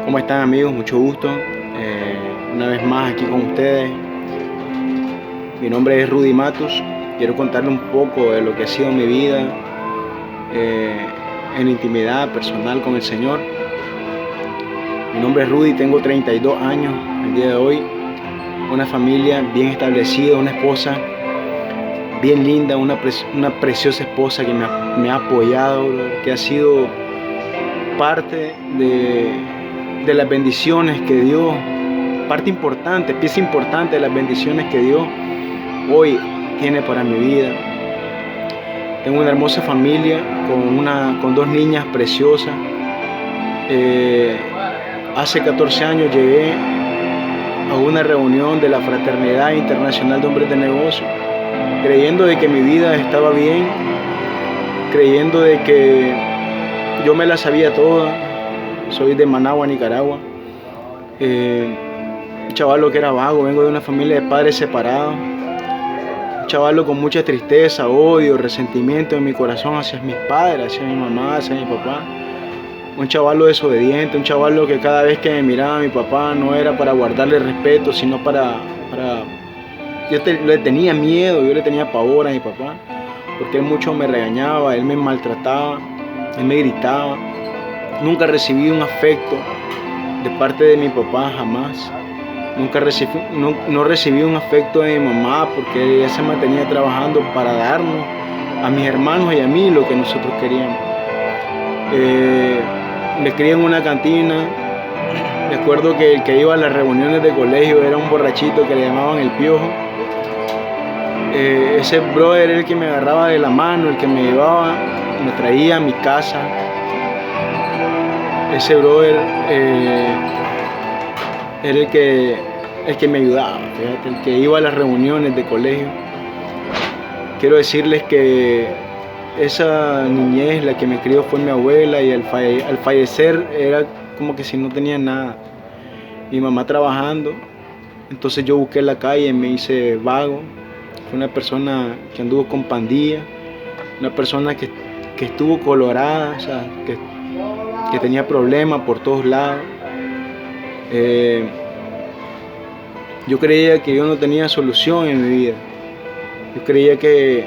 ¿Cómo están, amigos? Mucho gusto. Una vez más aquí con ustedes. Mi nombre es Rudy Matos. Quiero contarle un poco de lo que ha sido mi vida en intimidad personal con el Señor. Mi nombre es Rudy, tengo 32 años el día de hoy. Una familia bien establecida, una esposa bien linda, una preciosa esposa que me ha apoyado, que ha sido parte de las bendiciones que Dios, parte importante, pieza importante de las bendiciones que Dios hoy tiene para mi vida. Tengo una hermosa familia con dos niñas preciosas. Hace 14 años llegué a una reunión de la Fraternidad Internacional de Hombres de Negocio, creyendo de que mi vida estaba bien, creyendo de que yo me la sabía toda. Soy de Managua, Nicaragua. Un chavalo que era vago, vengo de una familia de padres separados. Un chavalo con mucha tristeza, odio, resentimiento en mi corazón hacia mis padres, hacia mi mamá, hacia mi papá. Un chavalo desobediente, un chavalo que cada vez que me miraba a mi papá no era para guardarle respeto, sino le tenía miedo, yo le tenía pavor a mi papá, porque él mucho me regañaba, él me maltrataba, él me gritaba. Nunca recibí un afecto de parte de mi papá, jamás. No recibí un afecto de mi mamá, porque ella se mantenía trabajando para darnos a mis hermanos y a mí lo que nosotros queríamos. Me crié en una cantina. Recuerdo que el que iba a las reuniones de colegio era un borrachito que le llamaban el Piojo. Ese brother era el que me agarraba de la mano, el que me llevaba, me traía a mi casa. Ese brother era el que me ayudaba, fíjate, el que iba a las reuniones de colegio. Quiero decirles que esa niñez, la que me crió, fue mi abuela, y al fallecer era como que si no tenía nada. Mi mamá trabajando, entonces yo busqué la calle y me hice vago. Fue una persona que anduvo con pandillas, una persona que estuvo colorada, o sea, que tenía problemas por todos lados. Yo creía que yo no tenía solución en mi vida. Yo creía que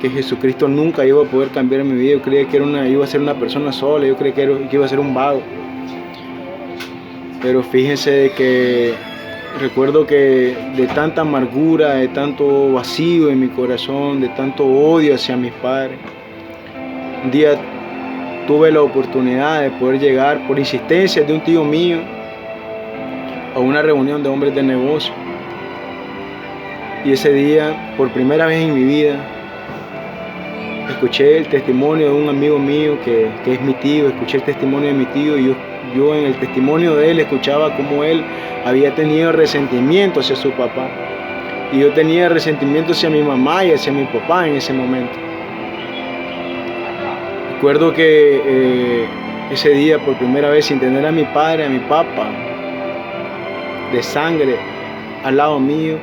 Jesucristo nunca iba a poder cambiar mi vida. Yo creía que iba a ser una persona sola. Yo creía que iba a ser un vago. Pero fíjense de que recuerdo que de tanta amargura, de tanto vacío en mi corazón, de tanto odio hacia mis padres, un día tuve la oportunidad de poder llegar por insistencia de un tío mío a una reunión de hombres de negocio. Y ese día, por primera vez en mi vida, escuché el testimonio de un amigo mío que es mi tío. Escuché el testimonio de mi tío, y yo en el testimonio de él escuchaba cómo él había tenido resentimiento hacia su papá, y yo tenía resentimiento hacia mi mamá y hacia mi papá en ese momento. Recuerdo que ese día, por primera vez, sin tener a mi padre, a mi papá de sangre al lado mío,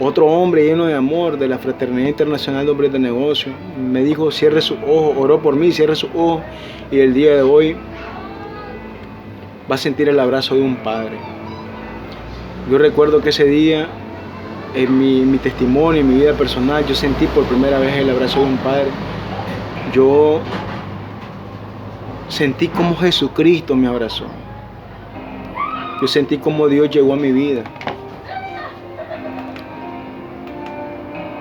otro hombre lleno de amor de la Fraternidad Internacional de Hombres de Negocio me dijo: cierre sus ojos, oró por mí, cierre sus ojos, y el día de hoy va a sentir el abrazo de un padre. Yo recuerdo que ese día, en mi testimonio, en mi vida personal, yo sentí por primera vez el abrazo de un padre. Yo sentí como Jesucristo me abrazó. Yo sentí como Dios llegó a mi vida.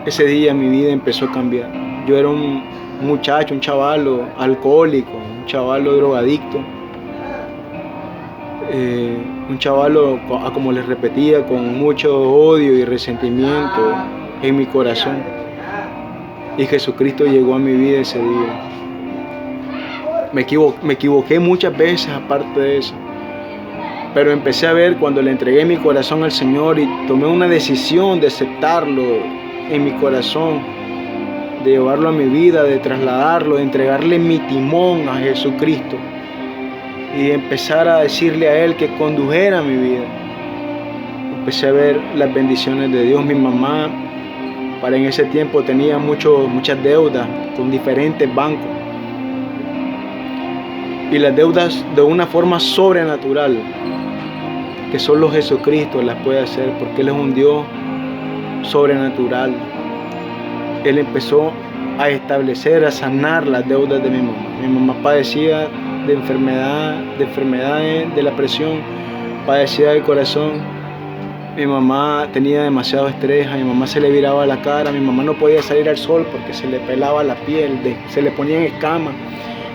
Ese día mi vida empezó a cambiar. Yo era un muchacho, un chavalo alcohólico, un chavalo drogadicto, un chavalo, como les repetía, con mucho odio y resentimiento en mi corazón. Y Jesucristo llegó a mi vida ese día. Me equivoqué muchas veces aparte de eso, pero empecé a ver cuando le entregué mi corazón al Señor y tomé una decisión de aceptarlo en mi corazón, de llevarlo a mi vida, de trasladarlo, de entregarle mi timón a Jesucristo y de empezar a decirle a Él que condujera mi vida. Empecé a ver las bendiciones de Dios. Mi mamá, en ese tiempo, tenía muchas deudas con diferentes bancos. Y las deudas de una forma sobrenatural, que solo Jesucristo las puede hacer, porque Él es un Dios sobrenatural. Él empezó a establecer, a sanar las deudas de mi mamá. Mi mamá padecía de enfermedades, de la presión, padecía del corazón. Mi mamá tenía demasiado estrés, a mi mamá se le viraba la cara, mi mamá no podía salir al sol porque se le pelaba la piel, se le ponían escamas.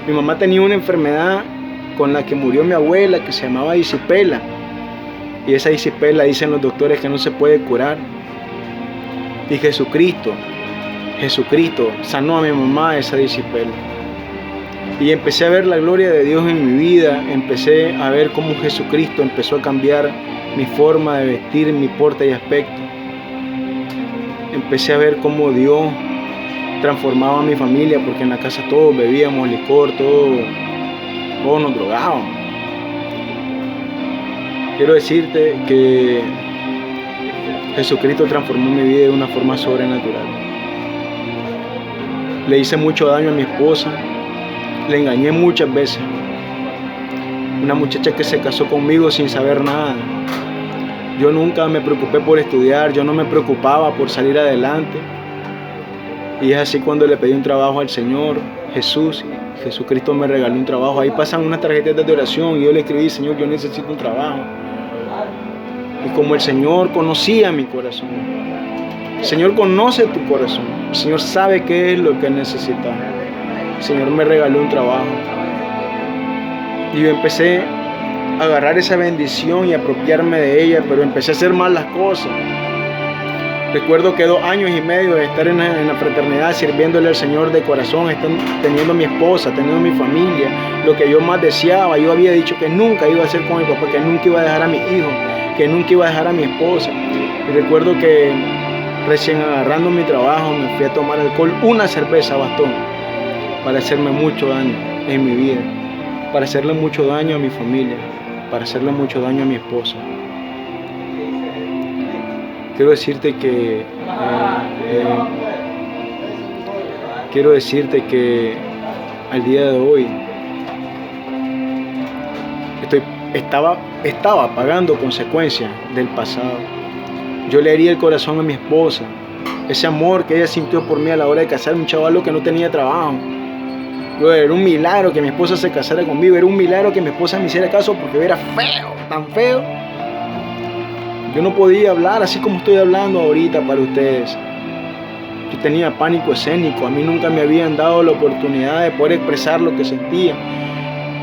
Mi mamá tenía una enfermedad con la que murió mi abuela que se llamaba disipela. Y esa disipela dicen los doctores que no se puede curar. Y Jesucristo sanó a mi mamá esa disipela. Y empecé a ver la gloria de Dios en mi vida. Empecé a ver cómo Jesucristo empezó a cambiar mi forma de vestir, mi porte y aspecto. Empecé a ver cómo Dios transformaba a mi familia, porque en la casa todos bebíamos licor, todos nos drogábamos. Quiero decirte que Jesucristo transformó mi vida de una forma sobrenatural. Le hice mucho daño a mi esposa, le engañé muchas veces. Una muchacha que se casó conmigo sin saber nada. Yo nunca me preocupé por estudiar, yo no me preocupaba por salir adelante. Y es así cuando le pedí un trabajo al Señor Jesús, Jesucristo me regaló un trabajo. Ahí pasan unas tarjetas de oración y yo le escribí: Señor, yo necesito un trabajo. Y como el Señor conocía mi corazón, el Señor conoce tu corazón, el Señor sabe qué es lo que necesitas. El Señor me regaló un trabajo. Y yo empecé a agarrar esa bendición y apropiarme de ella, pero empecé a hacer mal las cosas. Recuerdo que 2 años y medio de estar en la fraternidad sirviéndole al Señor de corazón, teniendo a mi esposa, teniendo mi familia, lo que yo más deseaba. Yo había dicho que nunca iba a hacer con mi papá, que nunca iba a dejar a mi hijo, que nunca iba a dejar a mi esposa. Y recuerdo que recién agarrando mi trabajo me fui a tomar alcohol, una cerveza bastó para hacerme mucho daño en mi vida, para hacerle mucho daño a mi familia, para hacerle mucho daño a mi esposa. Quiero decirte que al día de hoy estaba pagando consecuencias del pasado. Yo le herí el corazón a mi esposa. Ese amor que ella sintió por mí a la hora de casarme, un chavalo que no tenía trabajo. Era un milagro que mi esposa se casara conmigo. Era un milagro que mi esposa me hiciera caso, porque yo era feo, tan feo. Yo no podía hablar así como estoy hablando ahorita para ustedes. Yo tenía pánico escénico. A mí nunca me habían dado la oportunidad de poder expresar lo que sentía.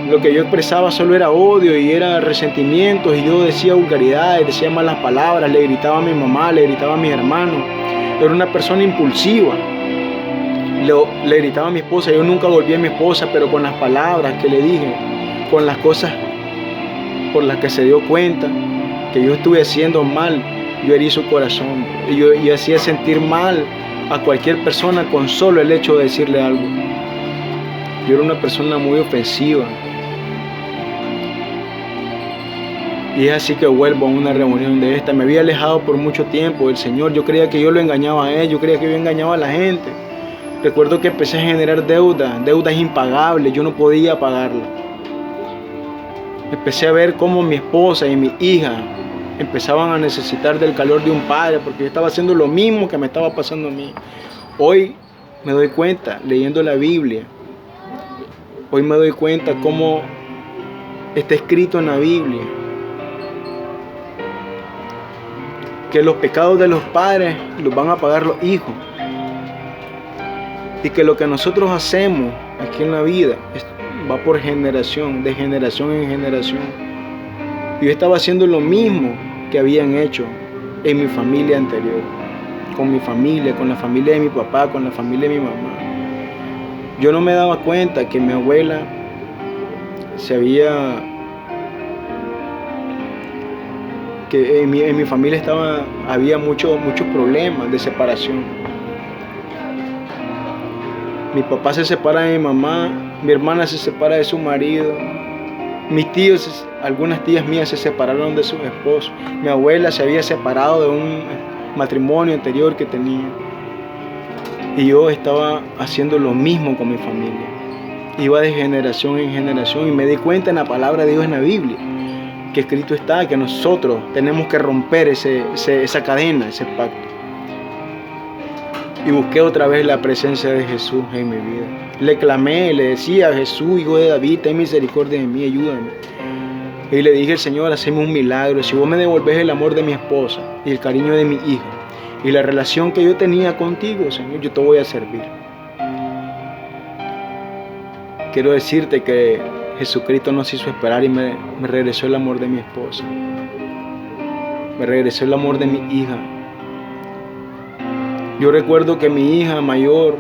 Lo que yo expresaba solo era odio y era resentimientos, y yo decía vulgaridades, decía malas palabras, le gritaba a mi mamá, le gritaba a mis hermanos. Yo era una persona impulsiva. Le gritaba a mi esposa. Yo nunca golpeé a mi esposa, pero con las palabras que le dije, con las cosas por las que se dio cuenta que yo estuve haciendo mal, yo herí su corazón. Y yo hacía sentir mal a cualquier persona con solo el hecho de decirle algo. Yo era una persona muy ofensiva. Y es así que vuelvo a una reunión de esta. Me había alejado por mucho tiempo del Señor. Yo creía que yo lo engañaba a Él. Yo creía que yo engañaba a la gente. Recuerdo que empecé a generar deudas impagables. Yo no podía pagarlas. Empecé a ver cómo mi esposa y mi hija empezaban a necesitar del calor de un padre, porque yo estaba haciendo lo mismo que me estaba pasando a mí. Hoy me doy cuenta, leyendo la Biblia, hoy me doy cuenta cómo está escrito en la Biblia que los pecados de los padres los van a pagar los hijos, y que lo que nosotros hacemos aquí en la vida va por generación, de generación en generación. Yo estaba haciendo lo mismo que habían hecho en mi familia anterior, con mi familia, con la familia de mi papá, con la familia de mi mamá. Yo no me daba cuenta que mi abuela que en mi familia había muchos problemas de separación. Mi papá se separa de mi mamá, mi hermana se separa de su marido, mis tíos, algunas tías mías se separaron de sus esposos, mi abuela se había separado de un matrimonio anterior que tenía. Y yo estaba haciendo lo mismo con mi familia. iba de generación en generación, y me di cuenta en la palabra de Dios en la Biblia que escrito está que nosotros tenemos que romper esa cadena, ese pacto. Y busqué otra vez la presencia de Jesús en mi vida. Le clamé, le decía: Jesús, Hijo de David, ten misericordia de mí, ayúdame. Y le dije al Señor: haceme un milagro. Si vos me devolvés el amor de mi esposa y el cariño de mi hija y la relación que yo tenía contigo, Señor, yo te voy a servir. Quiero decirte que Jesucristo nos hizo esperar y me regresó el amor de mi esposa. Me regresó el amor de mi hija. Yo recuerdo que mi hija mayor,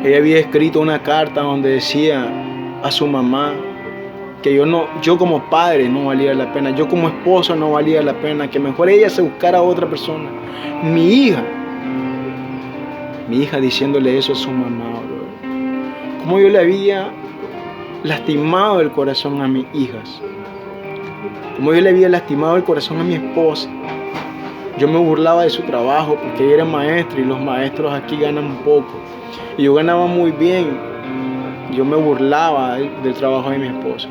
ella había escrito una carta donde decía a su mamá que yo como padre no valía la pena, yo como esposo no valía la pena, que mejor ella se buscara a otra persona. Mi hija diciéndole eso a su mamá, bro. Como yo le había lastimado el corazón a mis hijas, como yo le había lastimado el corazón a mi esposa. Yo me burlaba de su trabajo porque ella era maestra y los maestros aquí ganan poco. Y yo ganaba muy bien. Yo me burlaba del trabajo de mi esposa.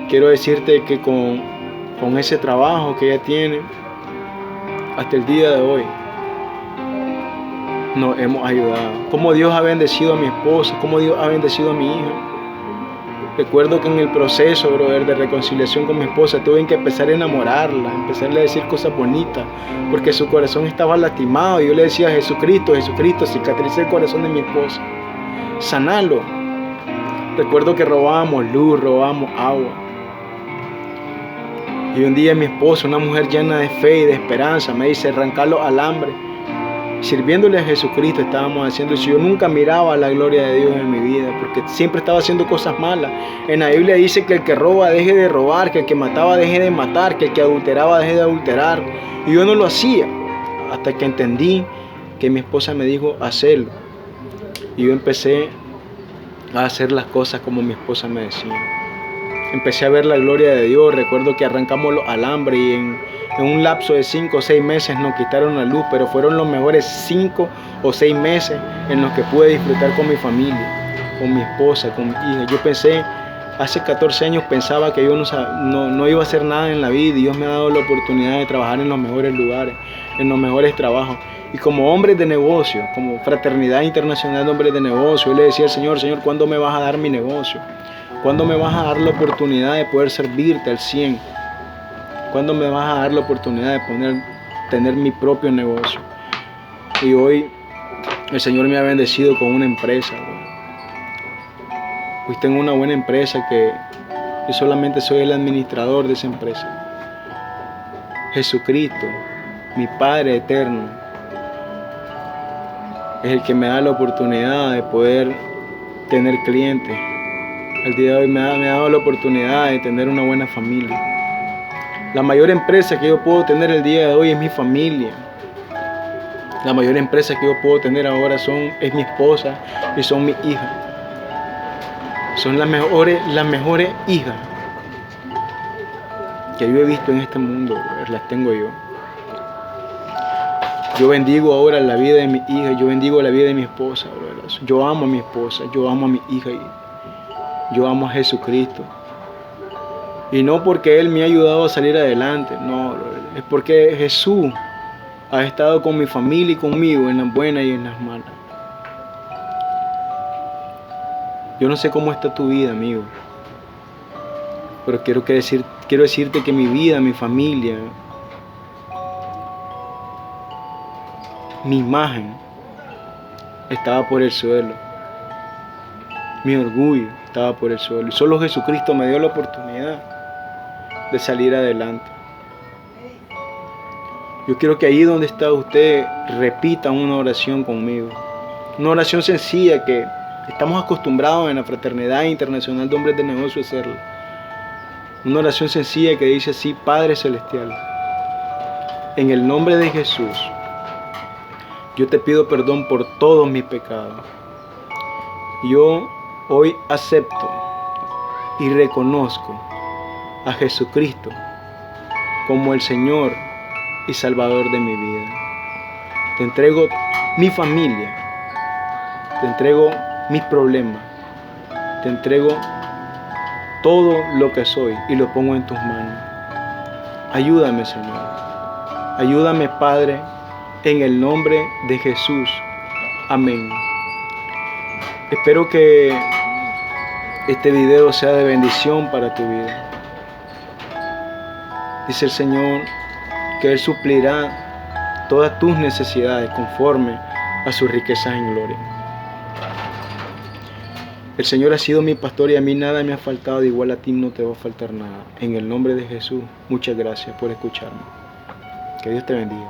Quiero decirte que con ese trabajo que ella tiene, hasta el día de hoy, nos hemos ayudado. Cómo Dios ha bendecido a mi esposa, cómo Dios ha bendecido a mi hija. Recuerdo que en el proceso, brother, de reconciliación con mi esposa, tuve que empezar a enamorarla, empezarle a decir cosas bonitas, porque su corazón estaba lastimado. Y yo le decía: Jesucristo, Jesucristo, cicatriza el corazón de mi esposa, sanalo. Recuerdo que robábamos luz, robábamos agua. Y un día mi esposa, una mujer llena de fe y de esperanza, me dice: arrancar los alambres. Sirviéndole a Jesucristo estábamos haciendo eso. Yo nunca miraba la gloria de Dios en mi vida, porque siempre estaba haciendo cosas malas. En la Biblia dice que el que roba deje de robar, que el que mataba deje de matar, que el que adulteraba deje de adulterar. Y yo no lo hacía, hasta que entendí que mi esposa me dijo hacerlo. Y yo empecé a hacer las cosas como mi esposa me decía. Empecé a ver la gloria de Dios. Recuerdo que arrancamos los alambres y en un lapso de 5 o 6 meses nos quitaron la luz, pero fueron los mejores 5 o 6 meses en los que pude disfrutar con mi familia, con mi esposa, con mi hija. Yo pensé, hace 14 años pensaba que yo no iba a hacer nada en la vida, y Dios me ha dado la oportunidad de trabajar en los mejores lugares, en los mejores trabajos. Y como hombres de negocio, como Fraternidad Internacional de Hombres de Negocio, yo le decía al Señor: Señor, ¿cuándo me vas a dar mi negocio? ¿Cuándo me vas a dar la oportunidad de poder servirte al 100? ¿Cuándo me vas a dar la oportunidad de tener mi propio negocio? Y hoy el Señor me ha bendecido con una empresa, bro. Hoy tengo una buena empresa que yo solamente soy el administrador de esa empresa. Jesucristo, mi Padre eterno, es el que me da la oportunidad de poder tener clientes. El día de hoy me ha dado la oportunidad de tener una buena familia. La mayor empresa que yo puedo tener el día de hoy es mi familia. La mayor empresa que yo puedo tener ahora es mi esposa y son mis hijas. Son las mejores hijas que yo he visto en este mundo, las tengo yo. Yo bendigo ahora la vida de mi hija, yo bendigo la vida de mi esposa, bro. Yo amo a mi esposa, yo amo a mi hija y yo amo a Jesucristo. Y no porque Él me ha ayudado a salir adelante, no, bro. Es porque Jesús ha estado con mi familia y conmigo en las buenas y en las malas. Yo no sé cómo está tu vida, amigo, pero quiero decirte que mi vida, mi familia, mi imagen estaba por el suelo. Mi orgullo estaba por el suelo. Y solo Jesucristo me dio la oportunidad de salir adelante. Yo quiero que ahí donde está usted repita una oración conmigo. Una oración sencilla que estamos acostumbrados en la Fraternidad Internacional de Hombres de Negocio a hacerla. Una oración sencilla que dice así: Padre Celestial, en el nombre de Jesús, yo te pido perdón por todos mis pecados. Yo hoy acepto y reconozco a Jesucristo como el Señor y Salvador de mi vida. Te entrego mi familia, Te entrego mis problemas. Te entrego todo lo que soy y lo pongo en tus manos. Ayúdame, Señor. Ayúdame, Padre, en el nombre de Jesús. Amén. Espero que este video sea de bendición para tu vida. Dice el Señor que Él suplirá todas tus necesidades conforme a sus riquezas en gloria. El Señor ha sido mi pastor y a mí nada me ha faltado, de igual a ti no te va a faltar nada. En el nombre de Jesús, muchas gracias por escucharme. Que Dios te bendiga.